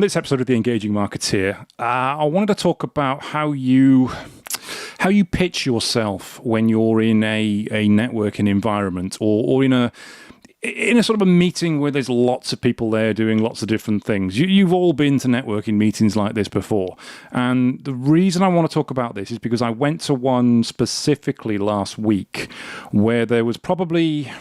this episode of the Engaging Marketeer, I wanted to talk about how you pitch yourself when you're in a networking environment or in a sort of a meeting where there's lots of people there doing lots of different things. You've all been to networking meetings like this before. And the reason I want to talk about this is because I went to one specifically last week where there was probably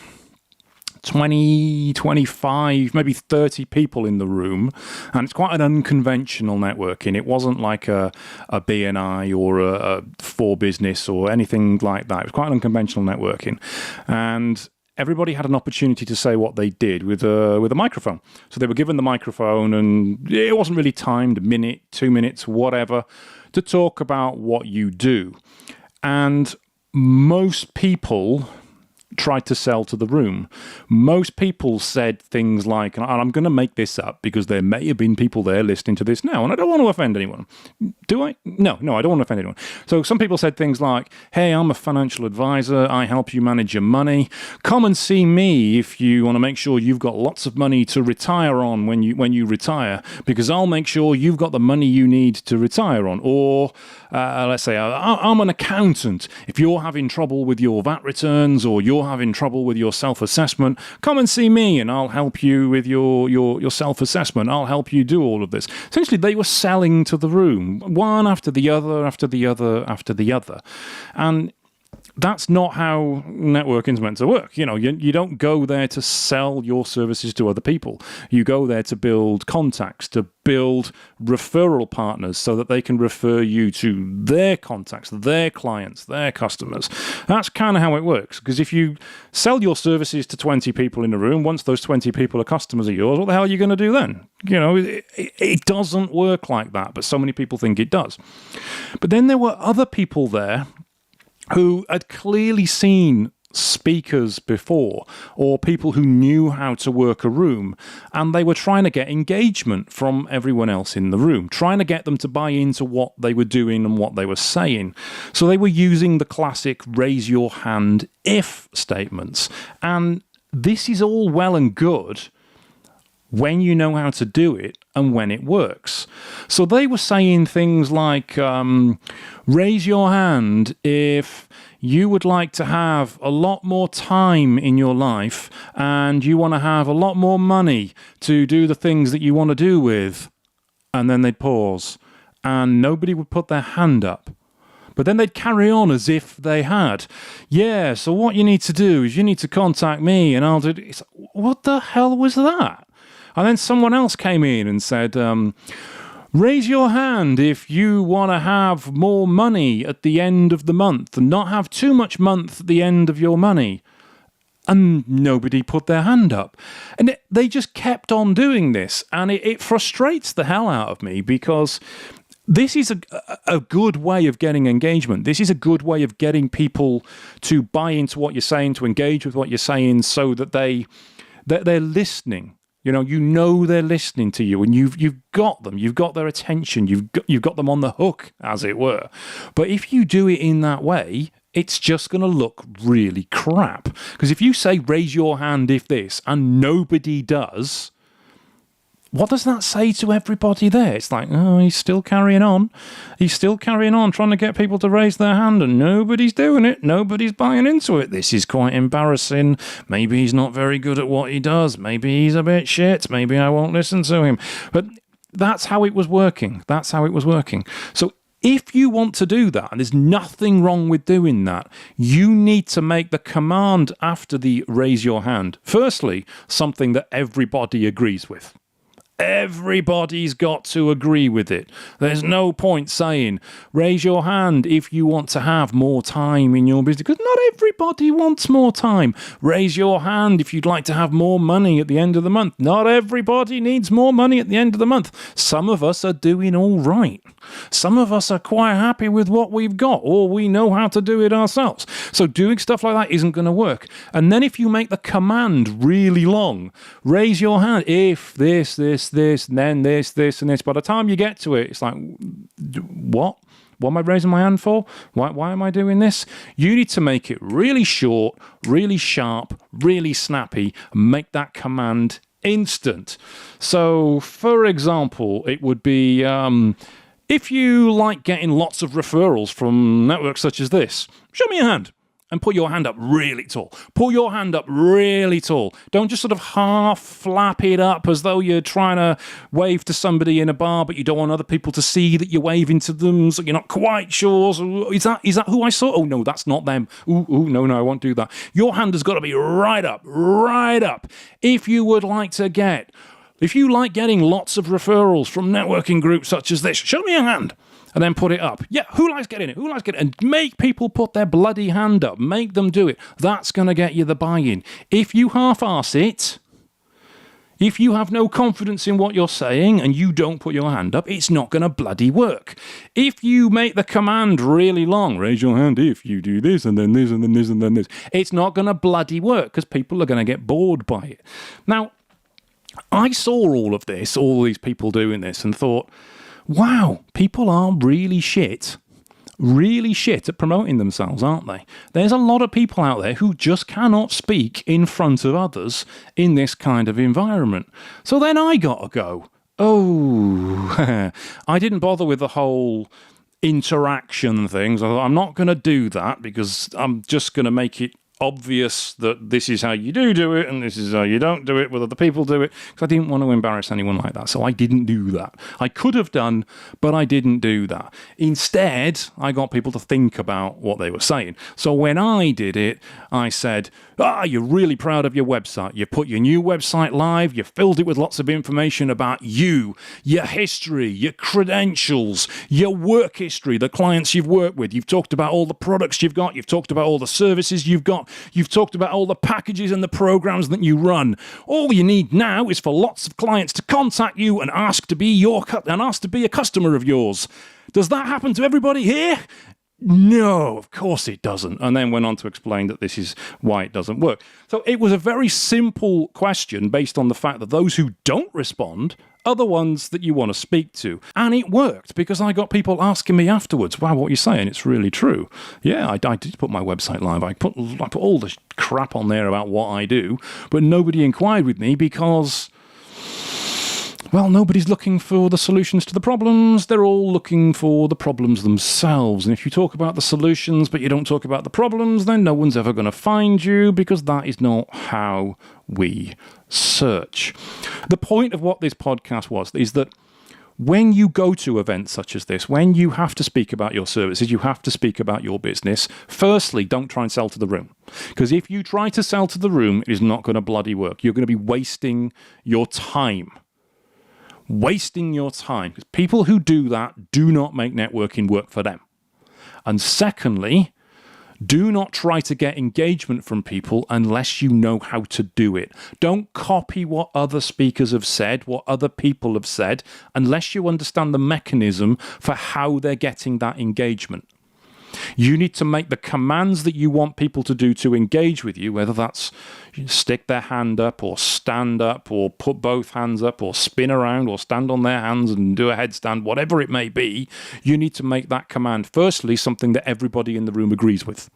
20, 25, maybe 30 people in the room, and it's quite an unconventional networking. It wasn't like a BNI or a for business or anything like that. It was quite an unconventional networking, and everybody had an opportunity to say what they did with a microphone. So they were given the microphone, and it wasn't really timed, a minute, 2 minutes, whatever, to talk about what you do. And most people tried to sell to the room. Most people said things like, and I'm going to make this up because there may have been people there listening to this now, and I don't want to offend anyone. Do I? No, I don't want to offend anyone. So some people said things like, hey, I'm a financial advisor. I help you manage your money. Come and see me if you want to make sure you've got lots of money to retire on when you retire, because I'll make sure you've got the money you need to retire on. Or let's say, I'm an accountant. If you're having trouble with your VAT returns or you're having trouble with your self-assessment, come and see me and I'll help you with your self-assessment. I'll help you do all of this. Essentially, they were selling to the room, one after the other, after the other, after the other. And that's not how networking is meant to work. You know, you don't go there to sell your services to other people. You go there to build contacts, to build referral partners so that they can refer you to their contacts, their clients, their customers. That's kind of how it works. Because if you sell your services to 20 people in a room, once those 20 people are customers of yours, what the hell are you going to do then? You know, it doesn't work like that, but so many people think it does. But then there were other people there who had clearly seen speakers before, or people who knew how to work a room, and they were trying to get engagement from everyone else in the room, trying to get them to buy into what they were doing and what they were saying. So they were using the classic raise your hand if statements. And this is all well and good when you know how to do it and when it works. So they were saying things like, raise your hand if you would like to have a lot more time in your life and you want to have a lot more money to do the things that you want to do with. And then they'd pause and nobody would put their hand up. But then they'd carry on as if they had. Yeah, so what you need to do is you need to contact me and I'll do it. What the hell was that? And then someone else came in and said, raise your hand if you want to have more money at the end of the month and not have too much month at the end of your money. And nobody put their hand up. And they just kept on doing this. And it frustrates the hell out of me because this is a good way of getting engagement. This is a good way of getting people to buy into what you're saying, to engage with what you're saying so that they're listening. You know they're listening to you, and you've got them. You've got their attention. You've got them on the hook, as it were. But if you do it in that way, it's just going to look really crap. Because if you say raise your hand if this, and nobody does, what does that say to everybody there? It's like, oh, he's still carrying on. He's still carrying on, trying to get people to raise their hand, and nobody's doing it. Nobody's buying into it. This is quite embarrassing. Maybe he's not very good at what he does. Maybe he's a bit shit. Maybe I won't listen to him. But that's how it was working. That's how it was working. So if you want to do that, and there's nothing wrong with doing that, you need to make the command after the raise your hand, firstly, something that everybody agrees with. Everybody's got to agree with it. There's no point saying, raise your hand if you want to have more time in your business, because not everybody wants more time. Raise your hand if you'd like to have more money at the end of the month. Not everybody needs more money at the end of the month. Some of us are doing all right. Some of us are quite happy with what we've got, or we know how to do it ourselves. So doing stuff like that isn't going to work. And then if you make the command really long, raise your hand if this, and then this, and this. By the time you get to it, it's like, what? What am I raising my hand for? Why am I doing this? You need to make it really short, really sharp, really snappy, and make that command instant. So, for example, it would be if you like getting lots of referrals from networks such as this, show me your hand. And put your hand up really tall. Pull your hand up really tall. Don't just sort of half flap it up as though you're trying to wave to somebody in a bar, but you don't want other people to see that you're waving to them, so you're not quite sure. So is that who I saw? Oh, no, that's not them. No, I won't do that. Your hand has got to be right up, right up. If you like getting lots of referrals from networking groups such as this, show me your hand. And then put it up. Yeah, who likes getting it? And make people put their bloody hand up. Make them do it. That's going to get you the buy-in. If you half-arse it, if you have no confidence in what you're saying and you don't put your hand up, it's not going to bloody work. If you make the command really long, raise your hand if you do this and then this and then this and then this, it's not going to bloody work because people are going to get bored by it. Now, I saw all these people doing this and thought, wow, people are really shit at promoting themselves, aren't they? There's a lot of people out there who just cannot speak in front of others in this kind of environment. So then I got to go, I didn't bother with the whole interaction things. I thought, I'm not going to do that because I'm just going to make it obvious that this is how you do it and this is how you don't do it, whether the people do it, because I didn't want to embarrass anyone like that. So I didn't do that. I could have done, but I didn't do that. Instead, I got people to think about what they were saying. So when I did it, I said, you're really proud of your website. You put your new website live. You filled it with lots of information about you, your history, your credentials, your work history, the clients you've worked with. You've talked about all the products you've got. You've talked about all the services you've got. You've talked about all the packages and the programs that you run. All you need now is for lots of clients to contact you and ask to be a customer of yours. Does that happen to everybody here? No, of course it doesn't. And then went on to explain that this is why it doesn't work. So it was a very simple question based on the fact that those who don't respond are the ones that you want to speak to. And it worked because I got people asking me afterwards, wow, what you're saying, it's really true. Yeah, I did put my website live. I put all the crap on there about what I do, but nobody inquired with me because, well, nobody's looking for the solutions to the problems. They're all looking for the problems themselves. And if you talk about the solutions, but you don't talk about the problems, then no one's ever going to find you because that is not how we search. The point of what this podcast is that when you go to events such as this, when you have to speak about your services, you have to speak about your business, firstly, don't try and sell to the room. Because if you try to sell to the room, it is not going to bloody work. You're going to be wasting your time. Because people who do that do not make networking work for them. And secondly, do not try to get engagement from people unless you know how to do it. Don't copy what other speakers have said, what other people have said, unless you understand the mechanism for how they're getting that engagement. You need to make the commands that you want people to do to engage with you, whether that's stick their hand up or stand up or put both hands up or spin around or stand on their hands and do a headstand, whatever it may be. You need to make that command, firstly, something that everybody in the room agrees with.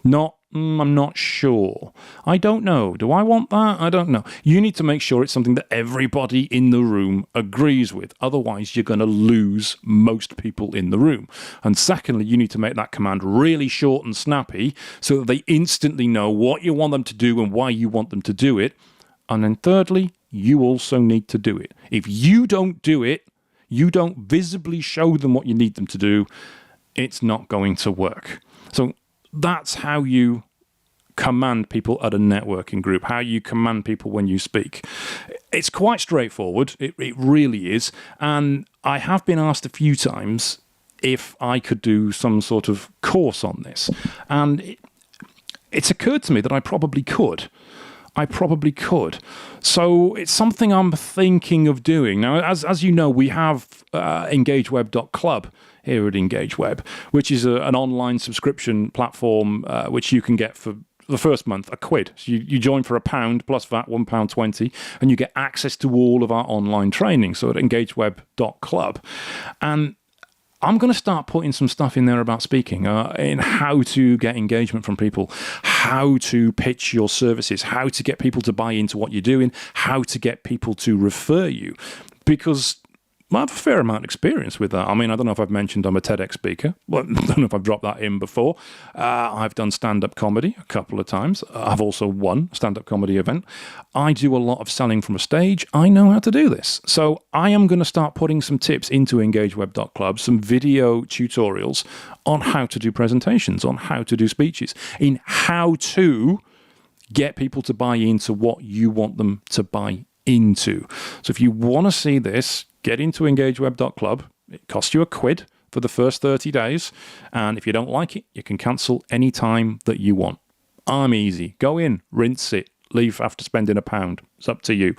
Not, I'm not sure. I don't know. Do I want that? I don't know. You need to make sure it's something that everybody in the room agrees with. Otherwise, you're going to lose most people in the room. And secondly, you need to make that command really short and snappy so that they instantly know what you want them to do and why you want them to do it. And then thirdly, you also need to do it. If you don't do it, you don't visibly show them what you need them to do, it's not going to work. So that's how you command people at a networking group, how you command people when you speak. It's quite straightforward. It really is. And I have been asked a few times if I could do some sort of course on this. And it's occurred to me that I probably could. So it's something I'm thinking of doing. Now, as you know, we have engageweb.club here at EngageWeb, which is an online subscription platform which you can get for the first month, £1. So you join for £1 plus VAT, £1.20, and you get access to all of our online training. So at engageweb.club. And I'm going to start putting some stuff in there about speaking, in how to get engagement from people, how to pitch your services, how to get people to buy into what you're doing, how to get people to refer you, because I have a fair amount of experience with that. I mean, I don't know if I've mentioned I'm a TEDx speaker. Well, I don't know if I've dropped that in before. I've done stand-up comedy a couple of times. I've also won a stand-up comedy event. I do a lot of selling from a stage. I know how to do this. So I am going to start putting some tips into engageweb.club, some video tutorials on how to do presentations, on how to do speeches, in how to get people to buy into what you want them to buy into. So if you want to see this, get into engageweb.club. It costs you £1 for the first 30 days. And if you don't like it, you can cancel any time that you want. I'm easy. Go in, rinse it, leave after spending £1. It's up to you.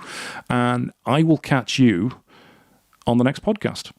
And I will catch you on the next podcast.